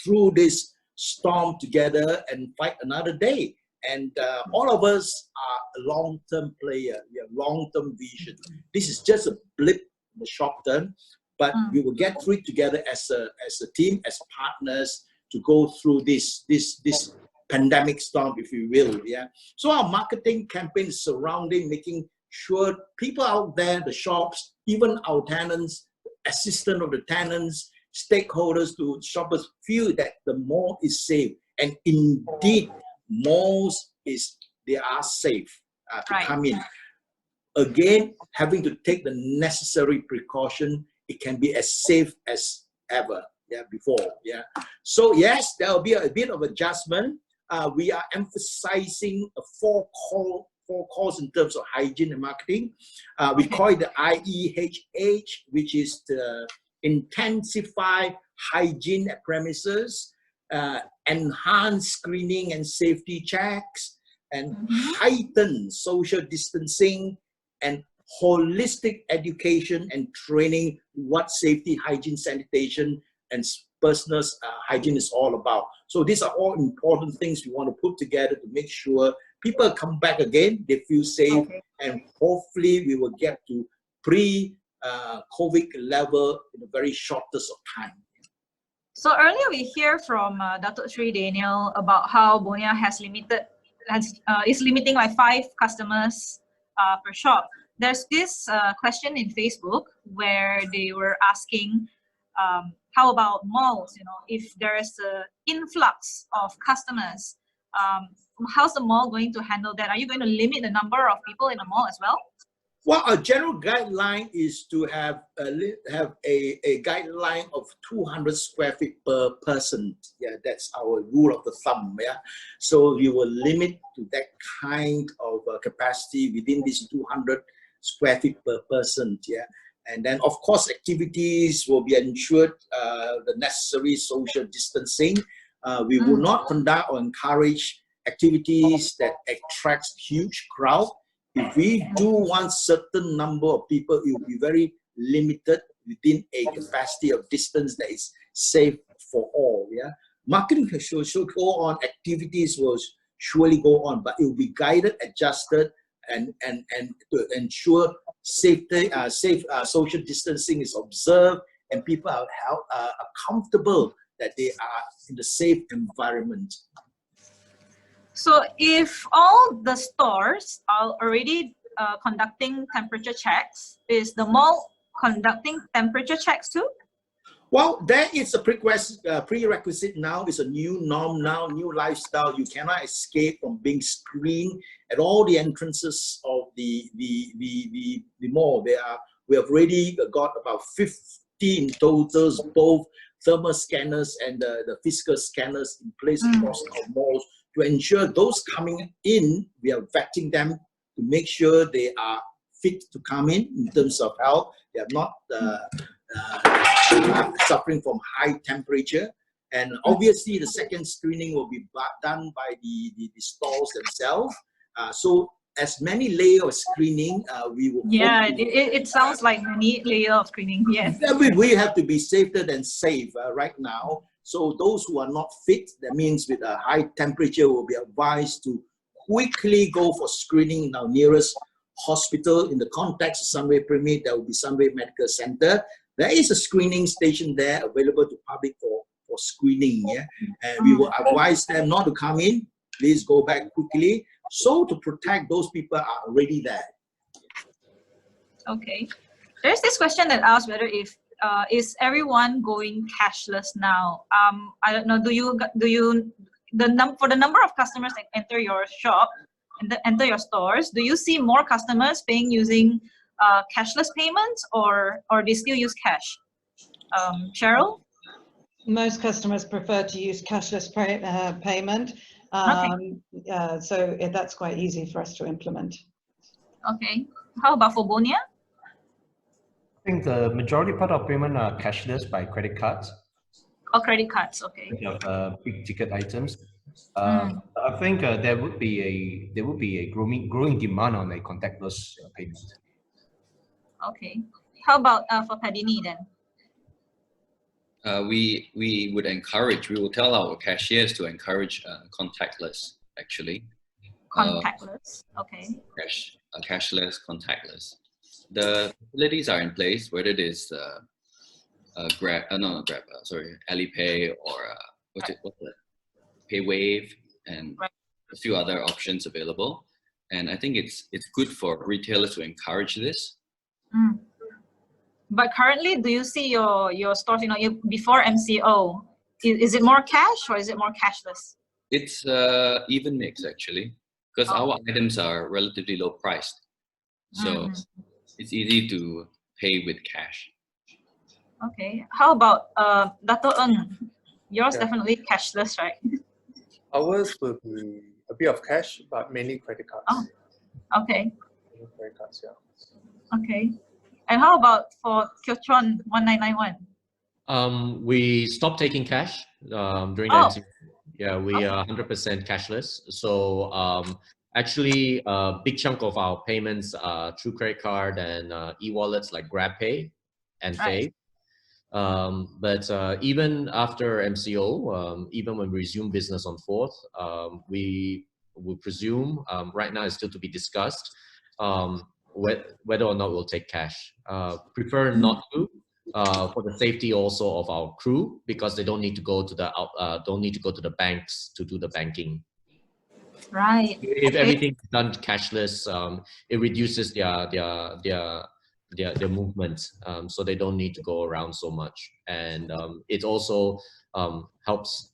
through this storm together and fight another day. And all of us are a long-term player. We have long-term vision. This is just a blip in the short term, but we will get through it together as a team, as partners, to go through this pandemic storm, if you will. Yeah. So our marketing campaign is surrounding making sure people out there, the shops, even our tenants, assistant of the tenants, stakeholders, to shoppers, feel that the mall is safe. And indeed, malls they are safe to come in. Again, having to take the necessary precaution, it can be as safe as ever. Yeah, before. Yeah. So yes, there will be a bit of adjustment. We are emphasizing four calls in terms of hygiene and marketing. We call it the IEHH, which is the intensify hygiene at premises, enhance screening and safety checks, and heighten social distancing and holistic education and training what safety, hygiene, sanitation, and personal hygiene is all about. So these are all important things we want to put together to make sure people come back again, they feel safe, and hopefully we will get to pre-COVID level in a very shortest of time. So earlier we hear from Datuk Sri Daniel about how Bonia is limiting like 5 customers per shop. there's this question in Facebook where they were asking, how about malls? You know, if there's an influx of customers, how's the mall going to handle that? Are you going to limit the number of people in the mall as well? Well, a general guideline is to have a guideline of 200 square feet per person. Yeah, that's our rule of the thumb. Yeah, so you will limit to that kind of capacity within these 200 square feet per person. Yeah, and then of course activities will be ensured the necessary social distancing. We will not conduct or encourage activities that attracts huge crowd. If we do want certain number of people, it will be very limited within a capacity of distance that is safe for all. Yeah, marketing should go on, activities will surely go on, but it will be guided, adjusted, and to ensure safety, social distancing is observed, and people are comfortable that they are in a safe environment. So if all the stores are already conducting temperature checks, is the mall conducting temperature checks too? Well, that is a prerequisite now. It's a new norm now, new lifestyle. You cannot escape from being screened at all the entrances of the mall. We have already got about 15 totals, both thermal scanners and the physical scanners in place across our malls, to ensure those coming in, we are vetting them to make sure they are fit to come in terms of health. They are not suffering from high temperature. And obviously the second screening will be done by the stores themselves. So as many layers of screening, we will. Yeah, it sounds like many layers of screening, yes. We have to be safer than safe right now. So those who are not fit, that means with a high temperature, will be advised to quickly go for screening in our nearest hospital. In the context of Sunway Pyramid, there will be Sunway Medical Center. There is a screening station there available to public for screening. Yeah, and we will advise them not to come in. Please go back quickly. So to protect those people are already there. Okay. There's this question that asks whether if is everyone going cashless now? I don't know. For the number of customers that enter your shop and enter your stores, do you see more customers paying using cashless payments, or they still use cash? Cheryl? Most customers prefer to use cashless payment. So that's quite easy for us to implement. Okay. How about for Bonia? I think the majority part of payment are cashless by credit cards. Oh, credit cards, okay. Big ticket items. I think there would be a growing demand on a contactless payment. Okay. How about for Padini then? We will tell our cashiers to encourage contactless, actually. Contactless, okay. Cashless, contactless. The facilities are in place, whether it is Alipay or what's it? PayWave, and a few other options available. And I think it's good for retailers to encourage this. But currently, do you see your stores, before MCO, is it more cash or is it more cashless? It's even mix, actually, because our items are relatively low priced. So it's easy to pay with cash. Okay. How about Datuk Ng? Yours definitely cashless, right? Ours will be a bit of cash, but mainly credit cards. Oh, okay. Credit cards, yeah. Okay. And how about for KyoChon 1991? We stopped taking cash during the Yeah, we are 100% cashless. So actually, a big chunk of our payments are through credit card and e-wallets like GrabPay and Pay. But even after MCO, even when we resume business on 4th, we will presume, right now it's still to be discussed, whether or not we'll take cash. Prefer not to, for the safety also of our crew, because they don't need to go to the banks to do the banking. Right. If Okay. everything is done cashless, it reduces their movement, so they don't need to go around so much, and it also helps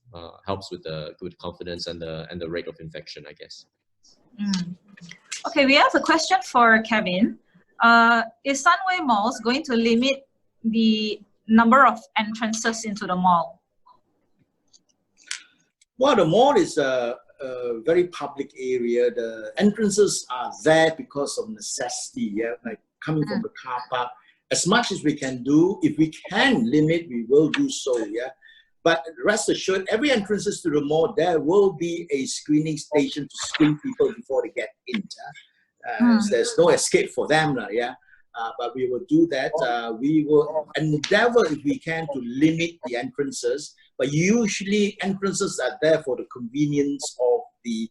with the good confidence and the rate of infection, I guess. Okay, we have a question for Kevin. Is Sunway Malls going to limit the number of entrances into the mall? Well, the mall is a very public area. The entrances are there because of necessity, yeah, like coming from the car park. As much as we can do, if we can limit, we will do so, yeah. But rest assured, every entrances to the mall, there will be a screening station to screen people before they get in. There's no escape for them, yeah. But we will do that. We will endeavor, if we can, to limit the entrances. But usually, entrances are there for the convenience of the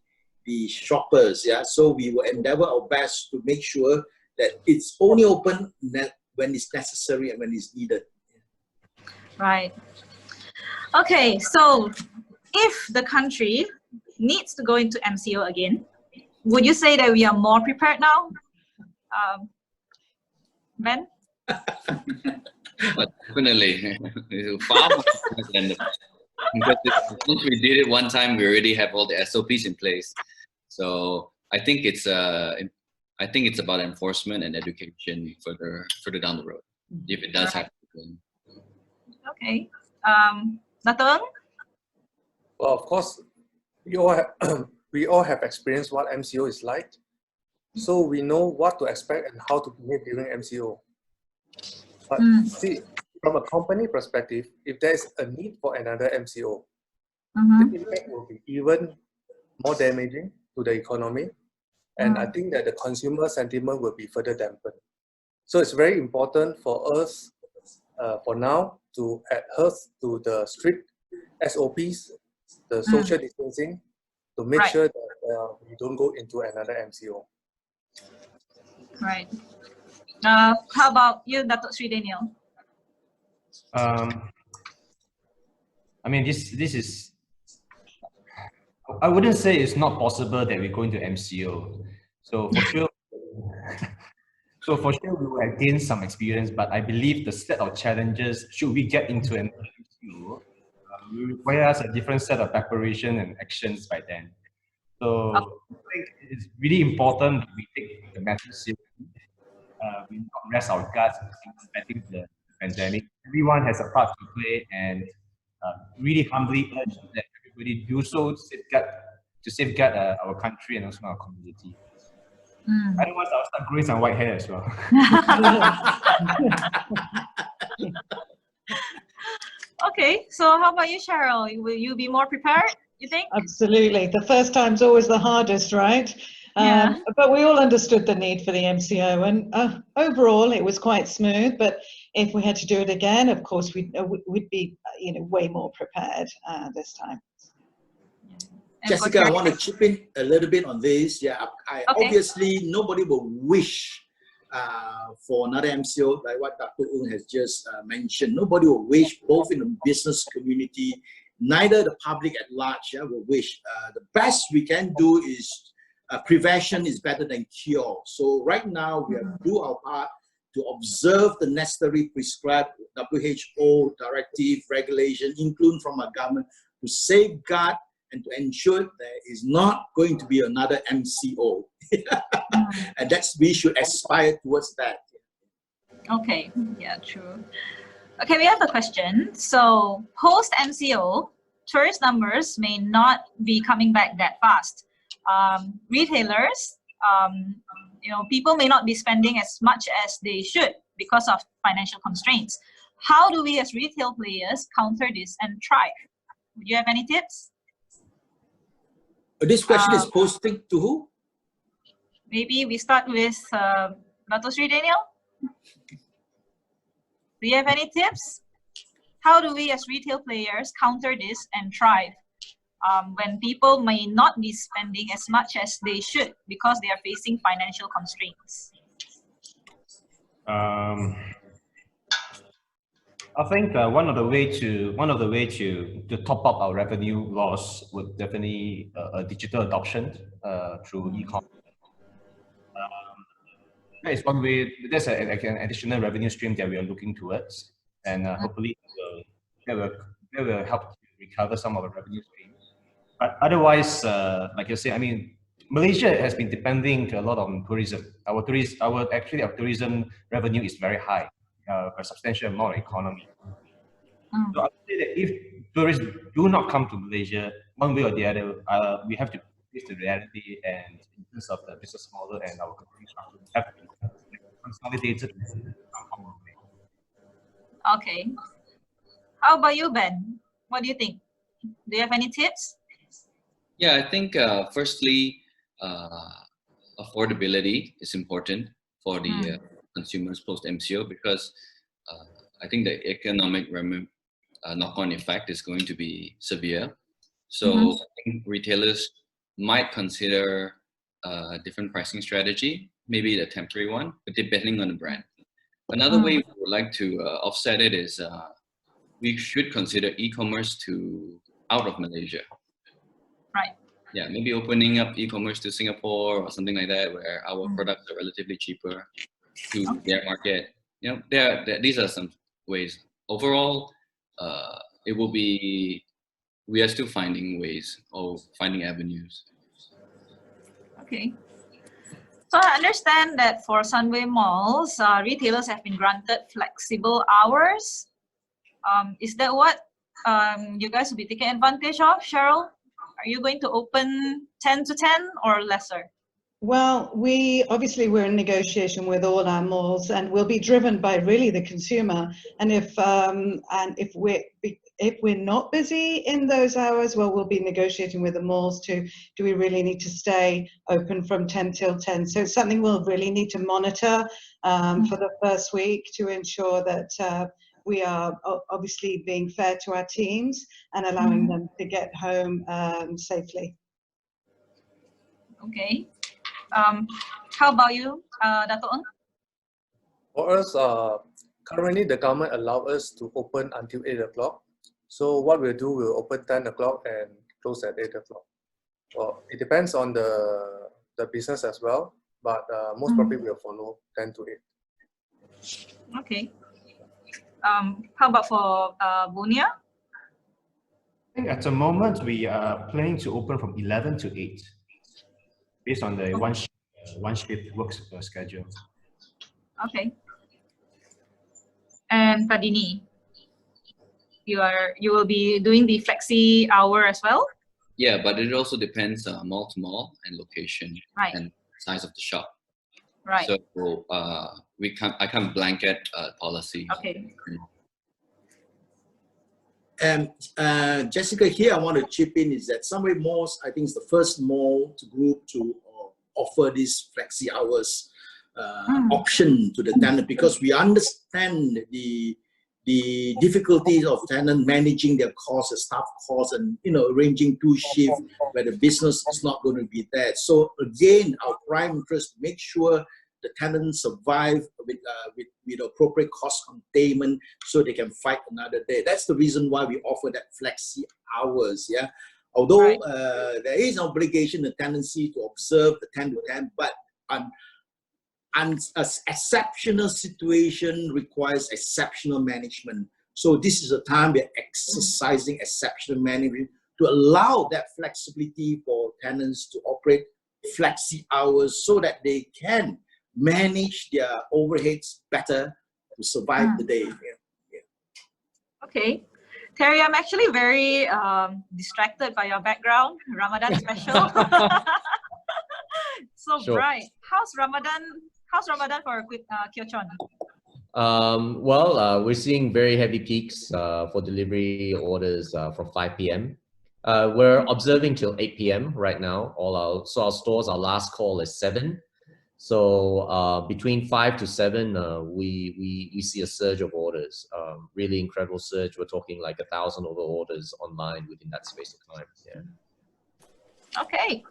shoppers. Yeah, so we will endeavor our best to make sure that it's only open when it's necessary and when it's needed. Right. Okay, so if the country needs to go into MCO again, would you say that we are more prepared now? Ben? Definitely. Far more than because once we did it one time, we already have all the SOPs in place. So I think it's about enforcement and education further down the road, if it does happen. Okay. Datuk? Well, of course, we all have experienced what MCO is like, so we know what to expect and how to behave during MCO. But see, from a company perspective, if there is a need for another MCO, the impact will be even more damaging to the economy, and I think that the consumer sentiment will be further dampened. So it's very important for us, for now, to adhere to the strict SOPs, the social distancing, to make sure that we don't go into another MCO. Right. How about you, Datuk Sri Daniel? I mean, this is, I wouldn't say it's not possible that we go into MCO. So for sure, we will have gained some experience, but I believe the set of challenges, should we get into an MCO, will require us a different set of preparation and actions by then. So I think it's really important that we take the matter seriously. We not rest our guards in combating the pandemic. Everyone has a part to play, and really humbly urge that everybody do so to safeguard our country and also our community. Otherwise, I'll start growing some white hair as well. Okay, so how about you, Cheryl? Will you be more prepared, you think? Absolutely. The first time's always the hardest, right? Yeah. But we all understood the need for the MCO, and overall it was quite smooth. But if we had to do it again, of course, we'd be way more prepared this time. Jessica, I want to chip in a little bit on this. Yeah, obviously nobody will wish for another MCO like what Dr. Ng has just mentioned. Nobody will wish, both in the business community, neither the public at large will wish. The best we can do is prevention is better than cure. So right now we have to do our part to observe the necessary prescribed WHO directive, regulation, including from our government, to safeguard and to ensure there is not going to be another MCO. And we should aspire towards that. Okay, yeah, true. Okay, we have a question. So post-MCO, tourist numbers may not be coming back that fast. Retailers, people may not be spending as much as they should because of financial constraints. How do we as retail players counter this and thrive? Would you have any tips? This question is posted to who? Maybe we start with Datuk Sri Daniel. Do you have any tips? How do we as retail players counter this and thrive when people may not be spending as much as they should because they are facing financial constraints? I think one of the way to top up our revenue loss would definitely a digital adoption through e-commerce. That is one way. That's an additional revenue stream that we are looking towards, and hopefully that will help to recover some of the revenue streams. But otherwise, like you say, I mean, Malaysia has been depending a lot on tourism. Our tourism revenue is very high, a substantial amount of economy. So I would say that if tourists do not come to Malaysia, one way or the other, we have to face the reality, and in terms of the business model and our company structure, we have to be consolidated. Okay. How about you, Ben? What do you think? Do you have any tips? Yeah, I think firstly, affordability is important for the consumers post MCO, because I think the economic knock-on effect is going to be severe. So I think retailers might consider a different pricing strategy, maybe a temporary one, but depending on the brand. Another way we would like to offset it is we should consider e-commerce to out of Malaysia. Right. Yeah, maybe opening up e-commerce to Singapore or something like that, where our products are relatively cheaper to their market. You know, these are some ways. Overall, it will be, we are still finding ways or finding avenues. Okay. So I understand that for Sunway Malls, retailers have been granted flexible hours. Is that what you guys will be taking advantage of, Cheryl? Are you going to open 10 to 10 or lesser? Well, we're in negotiation with all our malls, and we'll be driven by really the consumer. And if we're not busy in those hours, well, we'll be negotiating with the malls to, do we really need to stay open from 10 till 10? So it's something we'll really need to monitor for the first week to ensure that we are obviously being fair to our teams and allowing them to get home safely. Okay. How about you, Datuk? For us, currently the government allow us to open until 8 o'clock. So what we'll do, we'll open 10 o'clock and close at 8 o'clock. Well, it depends on the business as well, but most probably we'll follow 10 to 8. Okay. How about for Bunia? I think at the moment we are planning to open from 11 to 8, based on the one shift work schedule. Okay. And Padini, you will be doing the flexi hour as well? Yeah, but it also depends mall to mall and location and size of the shop. Right. So I can't blanket policy. Okay. Jessica, here I want to chip in is that Sunway Malls, I think, is the first mall group to offer these flexi hours option to the tenant, because we understand the difficulties of tenant managing their costs, the staff costs, and arranging 2 shifts where the business is not going to be there. So again, our prime interest, make sure the tenants survive with appropriate cost containment so they can fight another day. That's the reason why we offer that flexi hours. Yeah, although there is an obligation, the tenancy to observe the 10 to 10, but an exceptional situation requires exceptional management. So this is a time we're exercising exceptional management to allow that flexibility for tenants to operate flexi hours so that they can manage their overheads better to survive the day. Yeah. Okay. Terry, I'm actually very distracted by your background, Ramadan special. So Sure. bright. How's Ramadan for KyoChon? Well, we're seeing very heavy peaks for delivery orders from 5 p.m. We're observing till 8 p.m. right now. Our stores, our last call is 7. So between 5 to 7, we see a surge of orders. Really incredible surge. We're talking like 1,000 over orders online within that space of time. Yeah. Okay.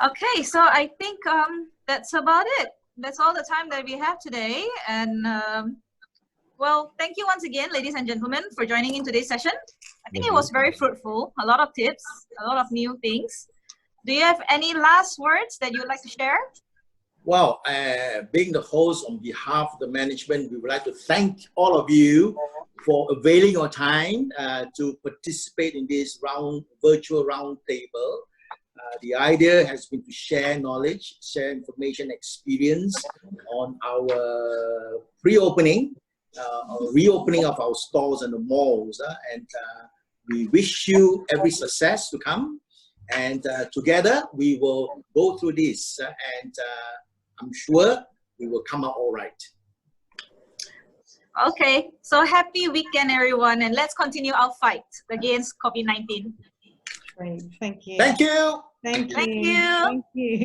Okay, so I think that's about it. That's all the time that we have today. And Well, thank you once again, ladies and gentlemen, for joining in today's session. I think it was very fruitful, a lot of tips, a lot of new things. Do you have any last words that you would like to share? Well, being the host on behalf of the management, we would like to thank all of you for availing your time to participate in this virtual roundtable. The idea has been to share knowledge, share information, experience on our reopening of our stores and the malls. And we wish you every success to come. And together we will go through this, and I'm sure we will come out all right. Okay, so happy weekend, everyone, and let's continue our fight against COVID-19. Great, thank you. Thank you. Thank you. Thank you. Thank you.